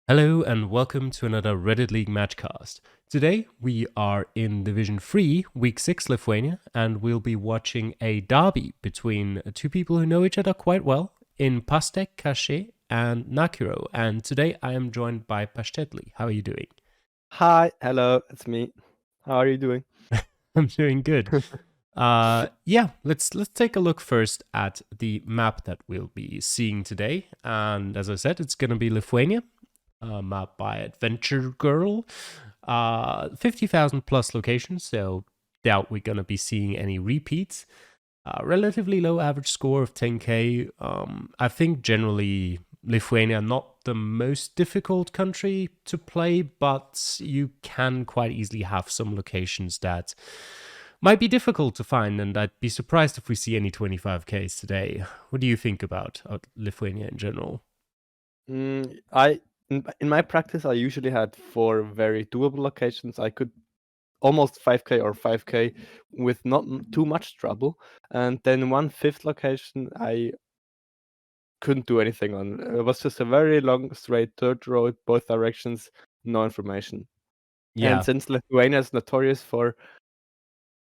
Hello and welcome to another Reddit League matchcast. Today we are in Division 3, Week 6 Lithuania, and we'll be watching a derby between two people who know each other quite well in PastèqueHachée and Nakiro. And today I am joined by PastèqueHachée. How are you doing? Hi, hello, it's me. How are you doing? I'm doing good. Let's take a look first at the map that we'll be seeing today. And as I said, it's going to be Lithuania. Map by Adventure Girl. 50,000 plus locations, so doubt we're going to be seeing any repeats. Relatively low average score of 10k. I think generally Lithuania not the most difficult country to play, but you can quite easily have some locations that might be difficult to find, and I'd be surprised if we see any 25ks today. What do you think about Lithuania in general? I in my practice, I usually had 4 very doable locations. I could almost 5k or 5k with not too much trouble, and then one fifth location I couldn't do anything on. It was just a very long straight dirt road, both directions, no information. And Yeah, since Lithuania is notorious for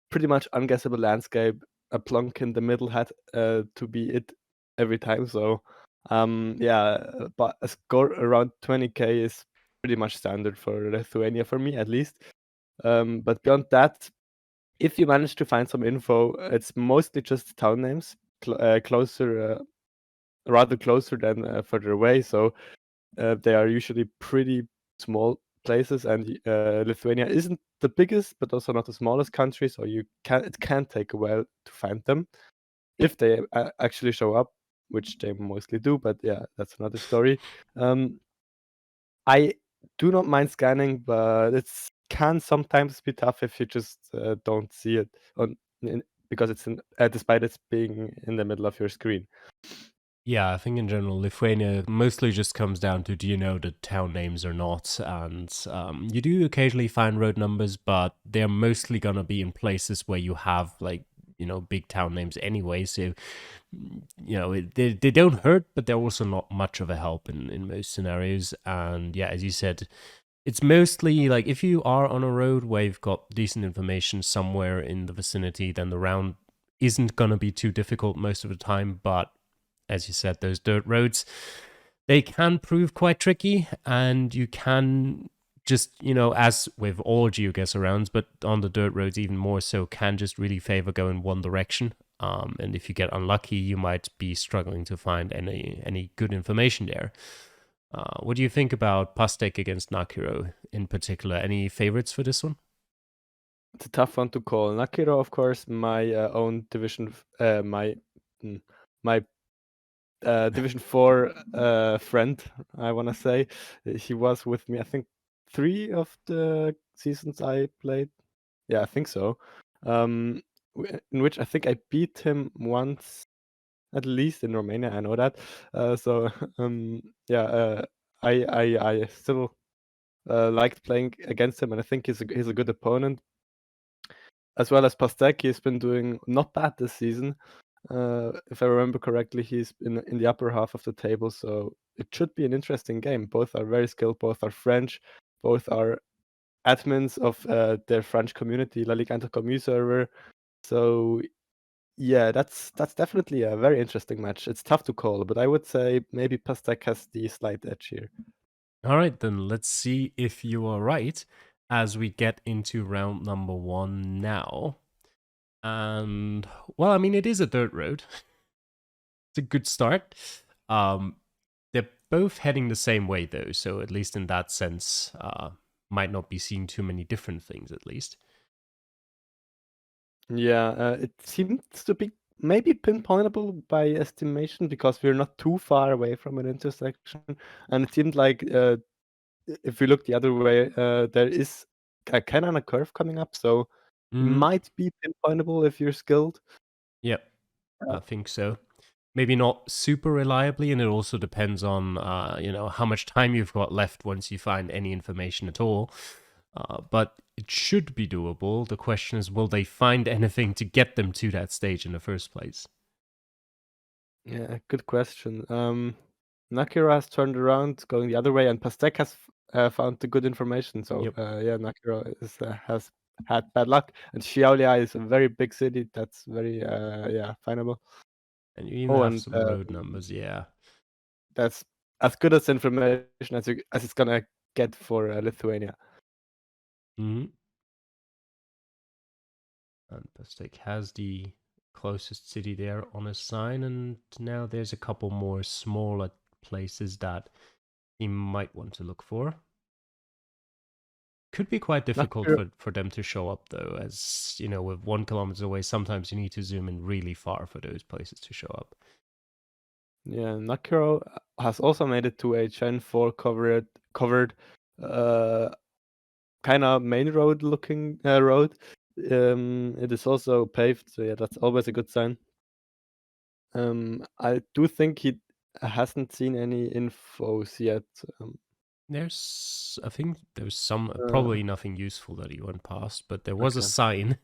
pretty much unguessable landscape, a plunk in the middle had to be it every time. So, but a score around 20k is pretty much standard for Lithuania for me, at least. But beyond that, if you manage to find some info, it's mostly just town names, closer, rather closer than further away. So they are usually pretty small places, and Lithuania isn't the biggest, but also not the smallest country. So it can take a while to find them if they actually show up, which they mostly do. But yeah, that's another story. I do not mind scanning, but it can sometimes be tough if you just don't see it because despite it being in the middle of your screen. Yeah, I think in general, Lithuania mostly just comes down to do you know the town names or not? And you do occasionally find road numbers, but they're mostly going to be in places where you have, like, big town names anyway. So, they don't hurt, but they're also not much of a help in most scenarios. And yeah, as you said, it's mostly like if you are on a road where you've got decent information somewhere in the vicinity, then the round isn't going to be too difficult most of the time. But as you said, those dirt roads, they can prove quite tricky, and you can just, as with all geoguessr rounds, but on the dirt roads even more so, can just really favor go in one direction. And if you get unlucky, you might be struggling to find any good information there. What do you think about Pastek against Nakiro in particular? Any favorites for this one? It's a tough one to call. Nakiro, of course, my own division, mm, my Division 4 friend, I want to say. He was with me, I think, 3 of the seasons I played. Yeah, I think so. Um, in which I think I beat him once, at least in Romania. I know that. So yeah, I still liked playing against him, and I think he's a good opponent. As well as Pastek, he's been doing not bad this season. If I remember correctly, he's in the upper half of the table, so it should be an interesting game. Both are very skilled, both are French, both are admins of their French community, La Ligue Intercommu server. So yeah, that's definitely a very interesting match. It's tough to call, but I would say maybe Pastek has the slight edge here. All right, then let's see if you are right as we get into round number one now. And, well, I mean, it is a dirt road. It's a good start. Um, they're both heading the same way, though, so at least in that sense, might not be seeing too many different things, at least. Yeah, it seems to be maybe pinpointable by estimation because we're not too far away from an intersection, and it seemed like if we look the other way, there is a kind of a curve coming up, so it Mm, might be pinpointable if you're skilled. yep, I think so. Maybe not super reliably, and it also depends on how much time you've got left once you find any information at all. But it should be doable. The question is, will they find anything to get them to that stage in the first place? Yeah, good question. Nakiro has turned around, going the other way, and Pastek has found the good information. So Yep. yeah, Nakiro has had bad luck, and Xiaolia is a very big city that's very yeah, findable. And you even Oh, have and some road numbers, yeah. that's as good as information as it's gonna get for Lithuania. Mm-hmm. And Pastek has the closest city there on a sign, and now there's a couple more smaller places that he might want to look for. Could be quite difficult Nakiro, for them to show up though, as you know, with 1 kilometer away, sometimes you need to zoom in really far for those places to show up. yeah, Nakiro has also made it to a Gen 4 covered kind of main road looking road. It is also paved, so yeah, that's always a good sign. I do think he hasn't seen any infos yet. I think there's some, Uh, probably nothing useful that he went past, but there was a okay. sign.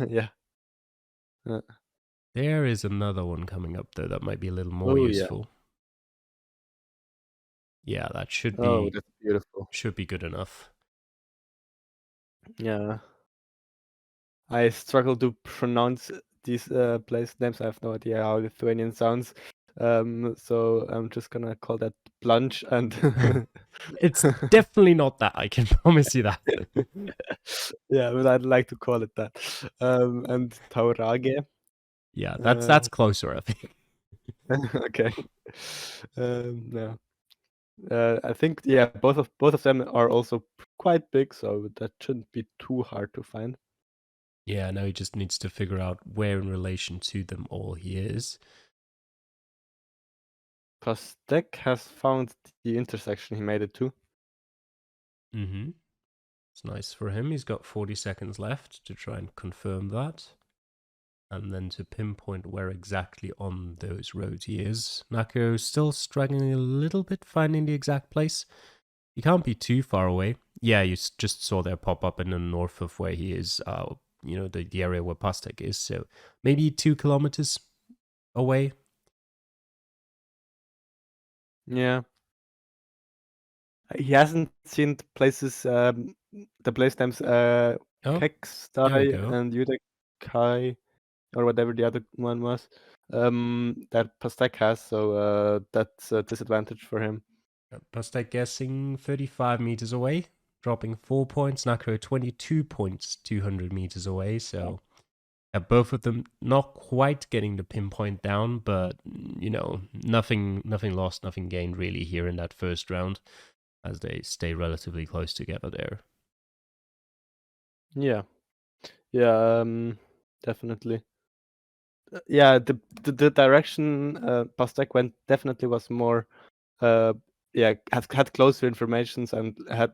Yeah. There is another one coming up though that might be a little more Oh yeah. useful. Yeah, that Oh, that's beautiful. should be good enough. Yeah. I struggle to pronounce these place names. I have no idea how Lithuanian sounds. So I'm just gonna call that plunge and It's definitely not that, I can promise you that. yeah, but I'd like to call it that. And Taurage. Yeah, Uh, that's closer, I think. okay. No. I think yeah, both of them are also quite big, so that shouldn't be too hard to find. Yeah, now he just needs to figure out where in relation to them all he is. Pastek has found the intersection he made it to. Mm-hmm. It's nice for him. He's got 40 seconds left to try and confirm that. And then to pinpoint where exactly on those roads he is. Nako's still struggling a little bit finding the exact place. He can't be too far away. Yeah, you just saw there pop up in the north of where he is, you know, the area where Pastek is. So maybe 2 kilometers away. Yeah. He hasn't seen the place names Oh, there we Kekstai go. and Yudekai or whatever the other one was. That Pastek has, so that's a disadvantage for him. Pastek guessing 35 meters away, dropping 4 points. Nakiro 22 points, 200 meters away. So both of them not quite getting the pinpoint down, but you know, nothing lost, nothing gained really here in that first round, as they stay relatively close together there. Yeah. Yeah, definitely. Yeah, the direction Pastek went definitely was more yeah, had closer informations and had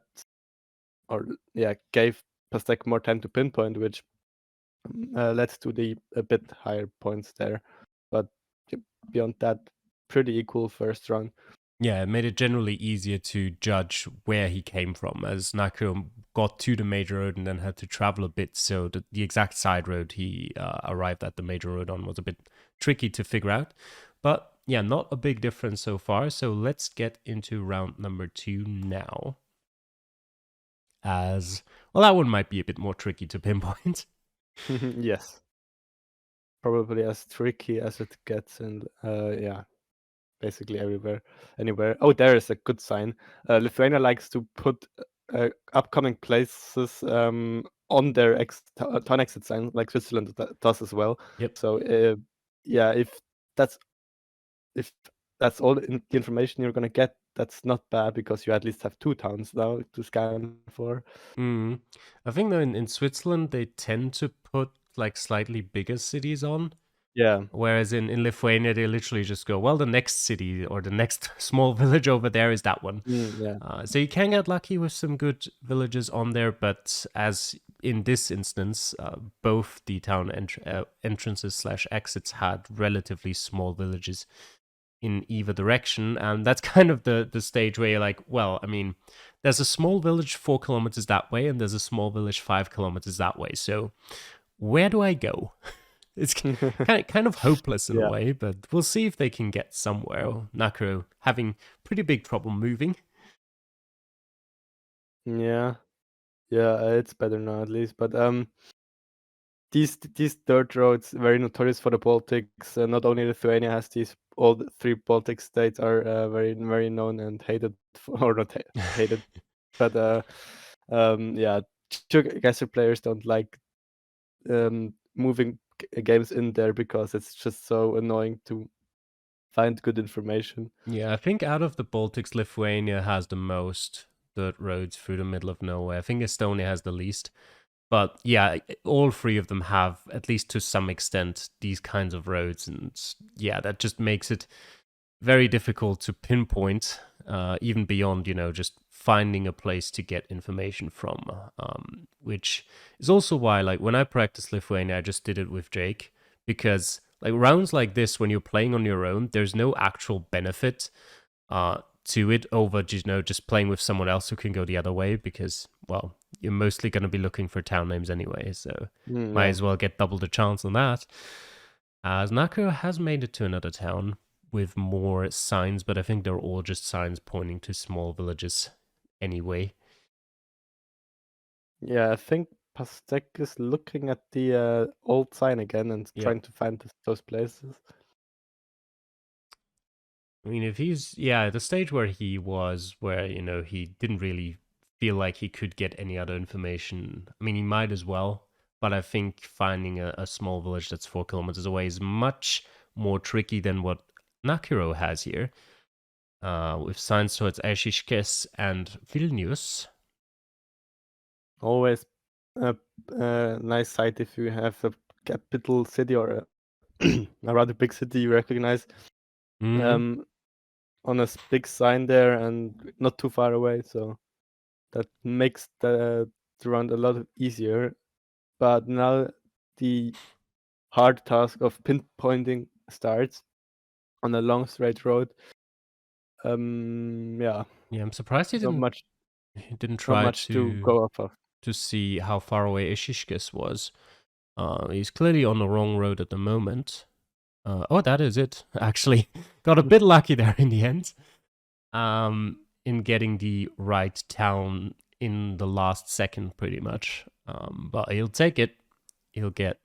or yeah, gave Pastek more time to pinpoint, which led to the a bit higher points there. But beyond that, pretty equal first round. Yeah, it made it generally easier to judge where he came from, as Nakiro got to the major road and then had to travel a bit, so the exact side road he arrived at the major road on was a bit tricky to figure out. But yeah, not a big difference so far, so let's get into round number 2 now. As, well, that one might be a bit more tricky to pinpoint. Yes. Probably as tricky as it gets in yeah, basically anywhere. Oh, there is a good sign. Lithuania likes to put upcoming places on their town exit sign, like Switzerland does as well. Yep. So yeah, that's if that's all the information you're gonna get, that's not bad because you at least have 2 towns now to scan for. Mm. I think though in Switzerland they tend to put like slightly bigger cities on. Yeah. Whereas in Lithuania, they literally just go, well, the next city or the next small village over there is that one. Yeah. So you can get lucky with some good villages on there, but as in this instance, both the town entrances slash exits had relatively small villages in either direction. And that's kind of the stage where you're like, well, I mean, there's a small village 4 kilometers that way, and there's a small village 5 kilometers that way. So where do I go? It's kind of hopeless in a Yeah. way, but we'll see if they can get somewhere. Nakiro having pretty big trouble moving. Yeah. Yeah, it's better now at least. But these dirt roads very notorious for the Baltics. Not only Lithuania has these. All the three Baltic states are very very known and hated or not hated, but yeah, Geoguessr players don't like moving games in there because it's just so annoying to find good information. Yeah, I think out of the Baltics, Lithuania has the most dirt roads through the middle of nowhere. I think Estonia has the least. But yeah, all three of them have, at least to some extent, these kinds of roads. And yeah, that just makes it very difficult to pinpoint, even beyond, just finding a place to get information from. Which is also why, like, when I practiced Lithuania, I just did it with Jake, because like rounds like this, when you're playing on your own, there's no actual benefit to it over just playing with someone else who can go the other way, because, well, you're mostly going to be looking for town names anyway, so might Yeah. as well get double the chance on that. As Nakiro has made it to another town with more signs, but I think they're all just signs pointing to small villages anyway. Yeah, I think Pastek is looking at the old sign again and Yeah. trying to find those places. I mean, if he's, yeah, the stage where he was, where, he didn't really feel like he could get any other information, I mean, he might as well, but I think finding a small village that's 4 kilometers away is much more tricky than what Nakiro has here, with signs towards Eshishkes and Vilnius. Always a nice sight if you have a capital city or a rather big city you recognize Mm-hmm. on a big sign there and not too far away. So that makes the round a lot easier. But now the hard task of pinpointing starts on a long straight road. Yeah, Yeah, I'm surprised not much, he didn't not try much to go off of. to see how far away Eshishkes was. He's clearly on the wrong road at the moment. Oh, that is it. Actually, got a bit lucky there in the end. In getting the right town in the last second, pretty much. But he'll take it. He'll get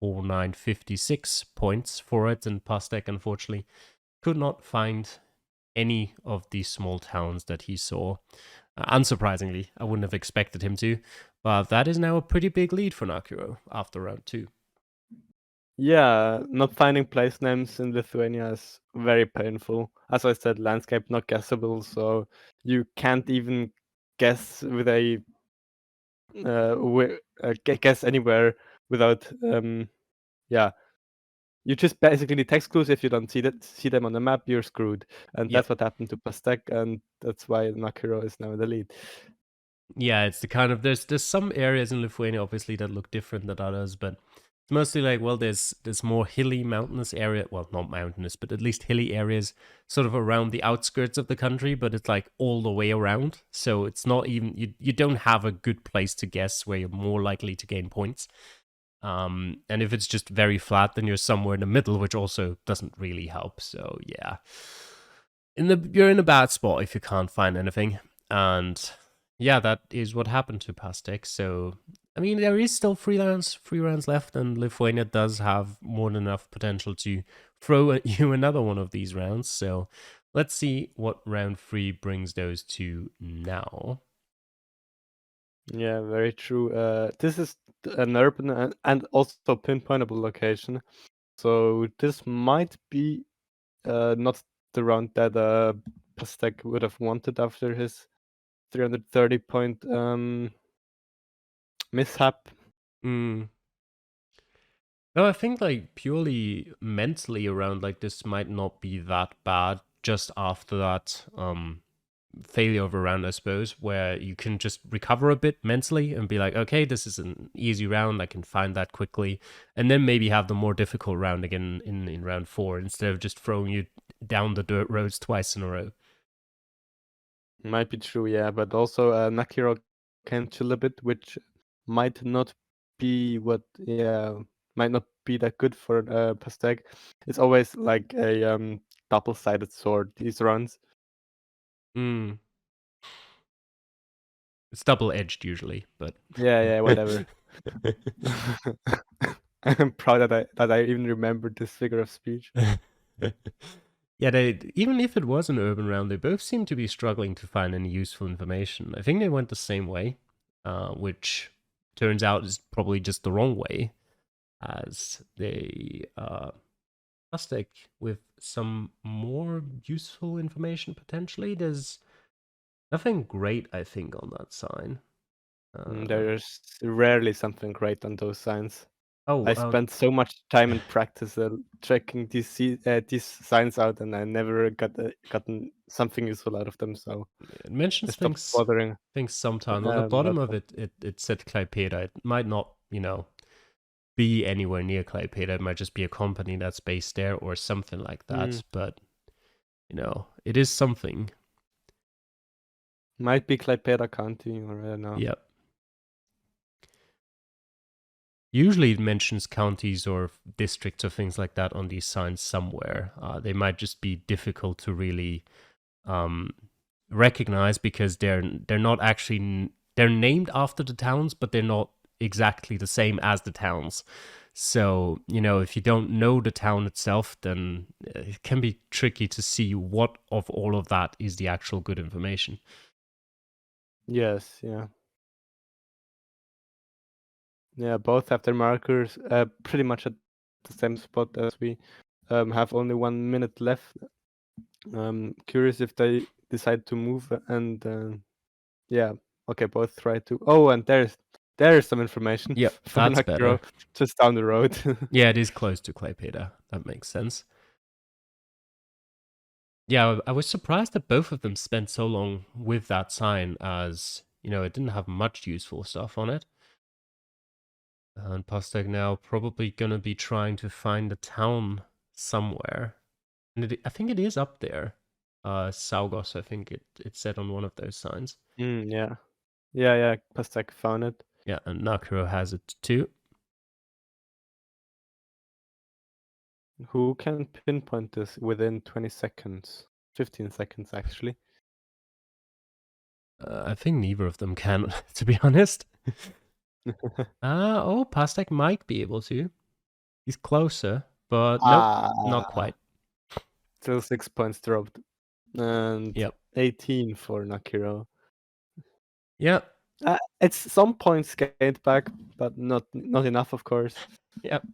4956 points for it, and Pastek unfortunately could not find any of these small towns that he saw. Unsurprisingly, I wouldn't have expected him to, but that is now a pretty big lead for Nakiro after round 2. Yeah, not finding place names in Lithuania is very painful. As I said, landscape not guessable, so you can't even guess with guess anywhere without yeah. You just basically need text clues. If you don't see them on the map, you're screwed. And Yep. that's what happened to Pastek, and that's why Nakiro is now in the lead. Yeah, it's the kind of there's some areas in Lithuania obviously that look different than others, but it's mostly like, well, there's more hilly mountainous area, well, not mountainous, but at least hilly areas sort of around the outskirts of the country, but it's like all the way around. So it's not even you don't have a good place to guess where you're more likely to gain points. And if it's just very flat, then you're somewhere in the middle, which also doesn't really help. So yeah, you're in a bad spot if you can't find anything. And yeah, that is what happened to Pastek. So I mean, there is still three rounds left, and Lithuania does have more than enough potential to throw at you another one of these rounds. So let's see what round 3 brings those to now. Yeah, very true. This is an urban and also pinpointable location. So this might be not the round that Pastek would have wanted after his 330 point mishap. Mm. No, I think like purely mentally around like this might not be that bad just after that failure of a round, I suppose, where you can just recover a bit mentally and be like, okay, this is an easy round, I can find that quickly, and then maybe have the more difficult round again in round 4 instead of just throwing you down the dirt roads twice in a row. Might be true, yeah, but also Nakiro can chill a bit, which might not be what, yeah, might not be that good for Pastek. It's always like a double-sided sword. These runs. Mm. It's double-edged usually, but Yeah, whatever. I'm proud that I even remembered this figure of speech. Yeah, even if it was an urban round, they both seem to be struggling to find any useful information. I think they went the same way, which turns out is probably just the wrong way, as they Plastic with some more useful information potentially. There's nothing great, I think, on that sign. There's rarely something great on those signs. I Oh, spent so much time in practice checking these signs out, and I never gotten something useful out of them. So it I mentions stopped bothering. things sometimes. On the bottom About of them. it said Clypeida. It might not, be anywhere near Clypeida. It might just be a company that's based there or something like that. But, it is something. Might be Clypeida County, or I don't know. Yep. Usually it mentions counties or districts or things like that on these signs somewhere. They might just be difficult to really recognize because they're not actually they're named after the towns, but they're not exactly the same as the towns. So if you don't know the town itself, then it can be tricky to see what of all of that is the actual good information. Yes, yeah. Yeah, both have their markers pretty much at the same spot as we have only 1 minute left. Curious if they decide to move and yeah. Okay, both try to. Oh, and there's some information Yep, for that's Nakiro better. just down the road. Yeah, it is close to Claypeda. That makes sense. Yeah, I was surprised that both of them spent so long with that sign, as it didn't have much useful stuff on it. And Pastek now probably gonna be trying to find a town somewhere. And I think it is up there. Saugos, I think it said on one of those signs. Yeah. Yeah, Pastek found it. Yeah, and Nakiro has it too. Who can pinpoint this within 20 seconds? 15 seconds, actually. I think neither of them can, to be honest. Pastek might be able to. He's closer, but nope, not quite. Still 6 points dropped. And Yep. 18 for Nakiro. Yep. It's some points gained back, but not enough, of course. Yep.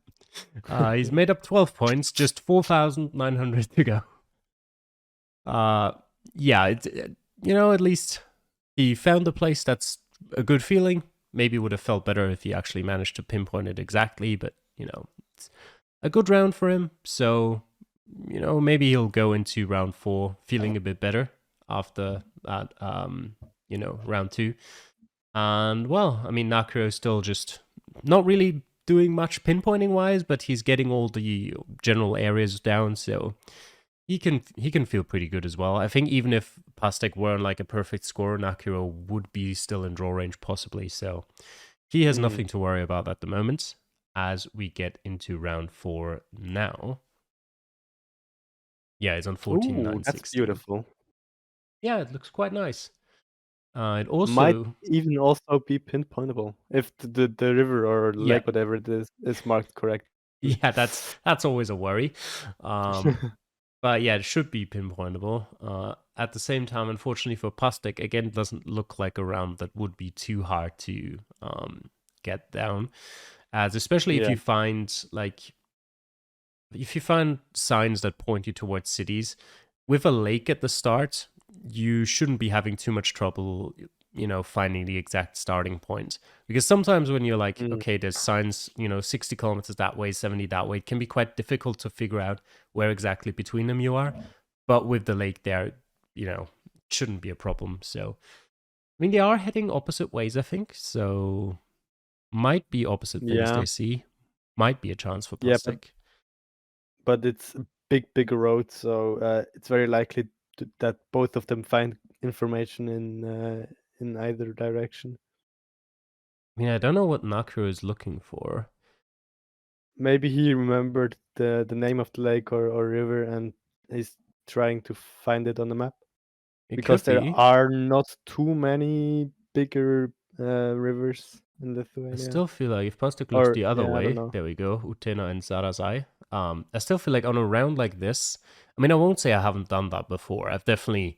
He's made up 12 points, just 4,900 to go. Yeah, at least he found a place that's a good feeling. Maybe would have felt better if he actually managed to pinpoint it exactly, but, it's a good round for him. So, maybe he'll go into round 4 feeling a bit better after that, round 2. And, well, I mean, Nakiro is still just not really doing much pinpointing wise, but he's getting all the general areas down, so he can feel pretty good as well. I think even if Pastek were like a perfect scorer, Nakiro would be still in draw range possibly, so he has nothing to worry about at the moment as we get into round 4 now. Yeah, it's on 14,916. That's beautiful. Yeah, it looks quite nice. It also might even also be pinpointable if the river or lake, whatever it is marked correctly. Yeah, that's always a worry. But yeah, it should be pinpointable. At the same time, unfortunately for Pastek, again, it doesn't look like a round that would be too hard to get down. As especially if you find signs that point you towards cities with a lake at the start, you shouldn't be having too much trouble finding the exact starting point, because sometimes when you're like, okay, there's signs 60 kilometers that way, 70 that way, it can be quite difficult to figure out where exactly between them you are. But with the lake there, it shouldn't be a problem. So I mean, they are heading opposite ways, I think, so might be opposite things they see, might be a chance for Pastek. But it's a big road, so it's very likely that both of them find information in either direction. I mean, I don't know what Nakiro is looking for. maybe he remembered the name of the lake or river, and he's trying to find it on the map. It Because could there be. are not too many bigger rivers in I Lithuania. still feel like if Pastek looks Or the other yeah, I don't way, know. there we go, Utena and Zarazai. I still feel like on a round like this, I mean, I won't say I haven't done that before. I've definitely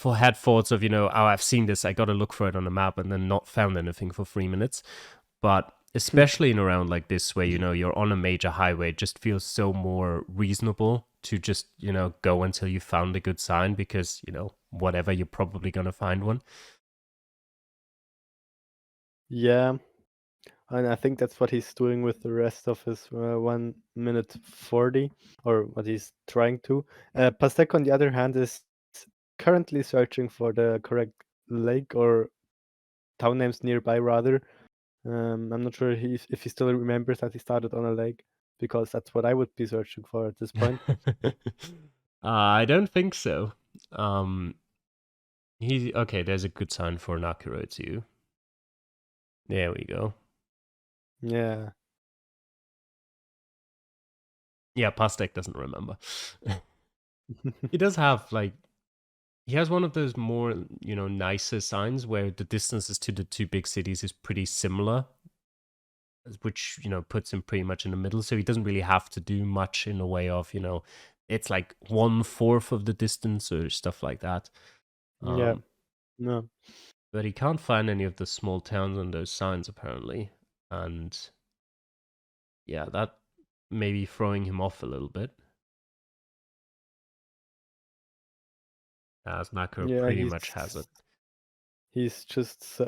had thoughts of, oh, I've seen this, I gotta look for it on the map, and then not found anything for 3 minutes. But especially in a round like this, where, you're on a major highway, it just feels so more reasonable to just, go until you found a good sign because, whatever, you're probably gonna find one. Yeah, and I think that's what he's doing with the rest of his 1 minute 40, or what he's trying to. Pastek, on the other hand, is currently searching for the correct lake or town names nearby, rather. I'm not sure if he still remembers that he started on a lake, because that's what I would be searching for at this point. I don't think so. Um, okay. There's a good sign for Nakiro too. There we go. Yeah. Yeah, Pastek doesn't remember. He does have he has one of those more nicer signs where the distances to the two big cities is pretty similar, which puts him pretty much in the middle. So he doesn't really have to do much in the way of it's like 1/4 of the distance or stuff like that. Yeah. No. But he can't find any of the small towns on those signs apparently, and yeah, that may be throwing him off a little bit, as Nakiro Yeah, pretty much has it. he's just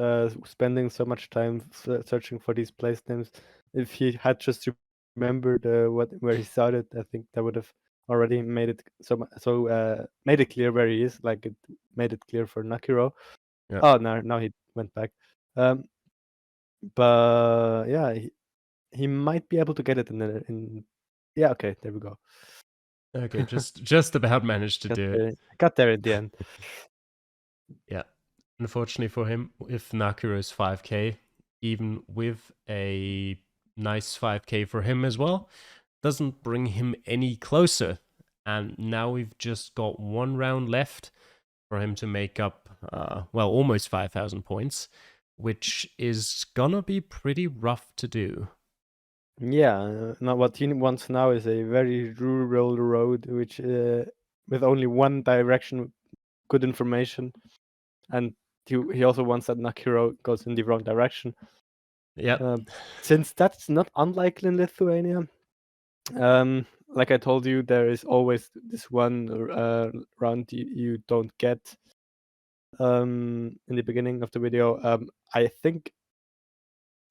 spending so much time searching for these place names. If he had just remembered where he started, I think that would have already made it made it clear where he is. Like, it made it clear for Nakiro. Yeah. Oh, now he went back. But yeah, he might be able to get it in. Yeah, okay, there we go. Okay, just about managed to do it. Got there in the end. Yeah. Unfortunately for him, with Nakiro's 5k, even with a nice 5k for him as well, doesn't bring him any closer. And now we've just got one round left for him to make up, almost 5,000 points, which is gonna be pretty rough to do. Yeah, now what he wants now is a very rural road, which with only one direction, good information, and he also wants that Nakiro goes in the wrong direction. Yep. Since that's not unlikely in Lithuania, like I told you, there is always this one round you don't get in the beginning of the video. I think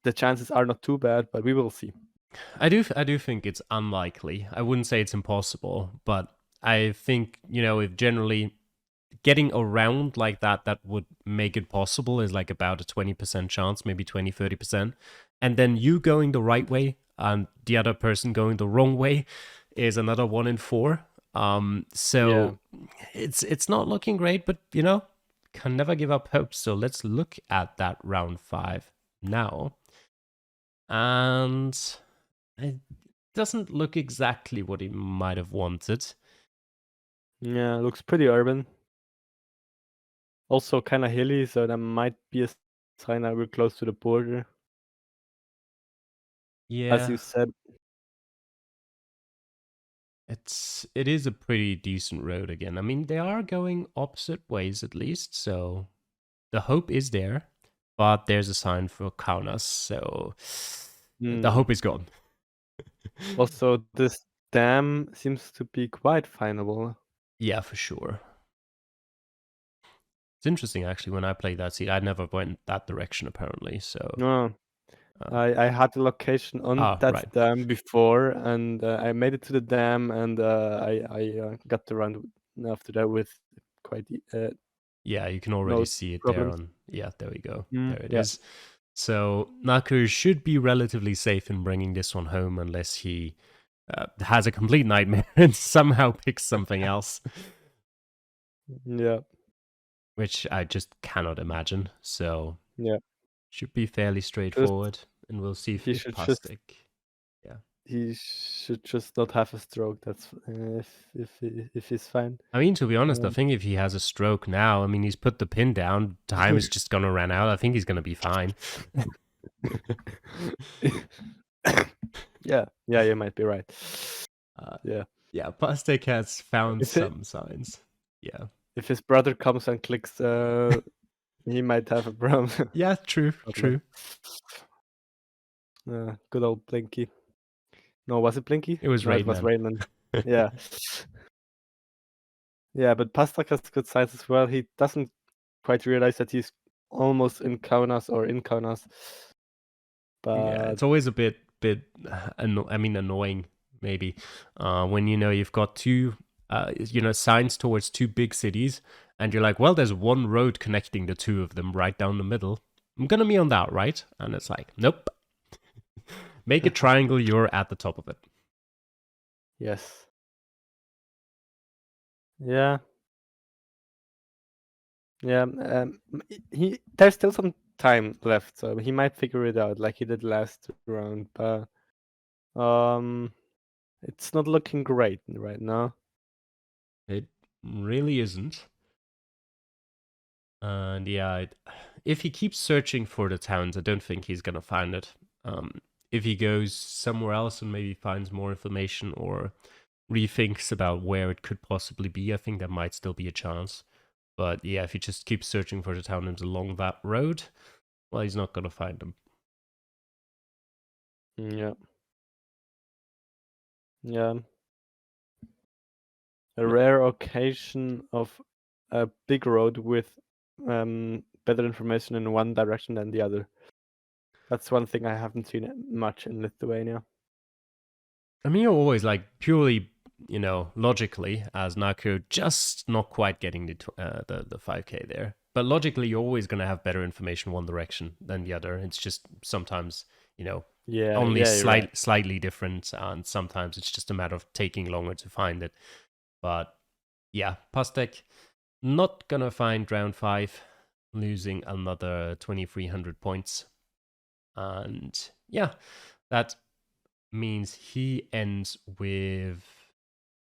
the chances are not too bad, but we will see. I do think it's unlikely. I wouldn't say it's impossible, but I think, if generally getting around like that would make it possible is like about a 20% chance, maybe 20-30%. And then you going the right way and the other person going the wrong way is another 1 in 4. So it's not looking great, but can never give up hope. So let's look at that round 5 now. And it doesn't look exactly what he might have wanted. Yeah, looks pretty urban. Also kind of hilly, so that might be a sign that we're close to the border, as Yeah, you said. it is a pretty decent road again. I mean, they are going opposite ways at least, so the hope is there. But there's a sign for Kaunas, so the hope is gone. Also, this dam seems to be quite findable. Yeah, for sure. It's interesting actually. When I played that seed, I never went that direction apparently. So No, I had the location on that right. dam before, and I made it to the dam, and I got the run after that with quite Yeah, you can already no see it there problems. on. Yeah, there we go. Mm, There it yeah. is. So Naku should be relatively safe in bringing this one home unless he has a complete nightmare and somehow picks something else, Yeah. which I just cannot imagine. So Yeah. should be fairly Just straightforward, and we'll see he if should just Pastek. Yeah. he should just not have a stroke. That's if he's fine. I mean, to be honest, I Um, think if he has a stroke now, I mean, he's put the pin down, time is just gonna run out. I think he's gonna be fine. yeah, you might be right. Yeah. Yeah, Pastèque has found If it, some signs. Yeah. if his brother comes and clicks, he might have a problem. Yeah, true. Good old Blinky. No, was it Blinky? It was No, it was Raidman. Raidman. Yeah. Yeah, but Pastak has good signs as well. He doesn't quite realize that he's almost in Kaunas or in Kaunas. But Yeah, it's always a bit annoying maybe when you've got two signs towards two big cities and you're like, well, there's one road connecting the two of them right down the middle. I'm gonna be on that, right? And it's like, nope. Make a triangle, you're at the top of it. yes. Yeah. Yeah. There's still some time left, so he might figure it out like he did last round, but it's not looking great right now. It really isn't. And yeah, if he keeps searching for the towns, I don't think he's gonna find it. If he goes somewhere else and maybe finds more information or rethinks about where it could possibly be, I think there might still be a chance. But yeah, if he just keeps searching for the town names along that road, well, he's not gonna find them. Yeah. Yeah. A rare occasion of a big road with better information in one direction than the other. That's one thing I haven't seen much in Lithuania. I mean, you're always like purely, logically, as Nakiro, just not quite getting the 5K there. But logically, you're always going to have better information one direction than the other. It's just sometimes, only slightly different, and sometimes it's just a matter of taking longer to find it. But yeah, Pastek not gonna find round 5, losing another 2,300 points, and yeah, that means he ends with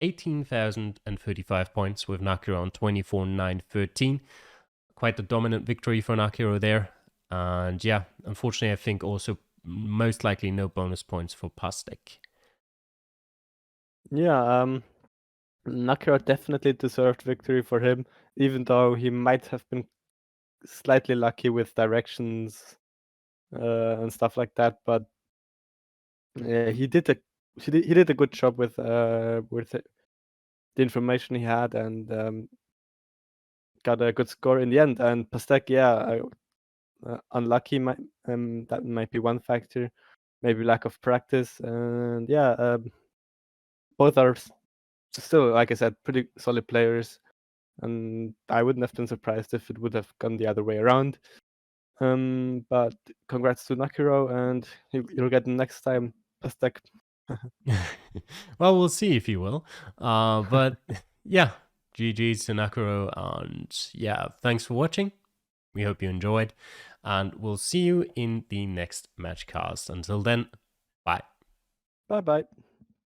18,035 points, with Nakiro on 24,913. Quite a dominant victory for Nakiro there. And yeah, unfortunately, I think also most likely no bonus points for Pastek. Yeah, Nakiro definitely deserved victory for him, even though he might have been slightly lucky with directions and stuff like that. But yeah, he did a good job with the information he had, and got a good score in the end. And Pastek, yeah, unlucky that might be one factor, maybe lack of practice, and yeah, both are still, like I said, pretty solid players, and I wouldn't have been surprised if it would have gone the other way around. But congrats to Nakiro, and you'll get him next time, Pastek. Well, we'll see if he will. But yeah, GG's to Nakiro, and yeah, thanks for watching. We hope you enjoyed, and we'll see you in the next match cast. Until then, bye. Bye bye.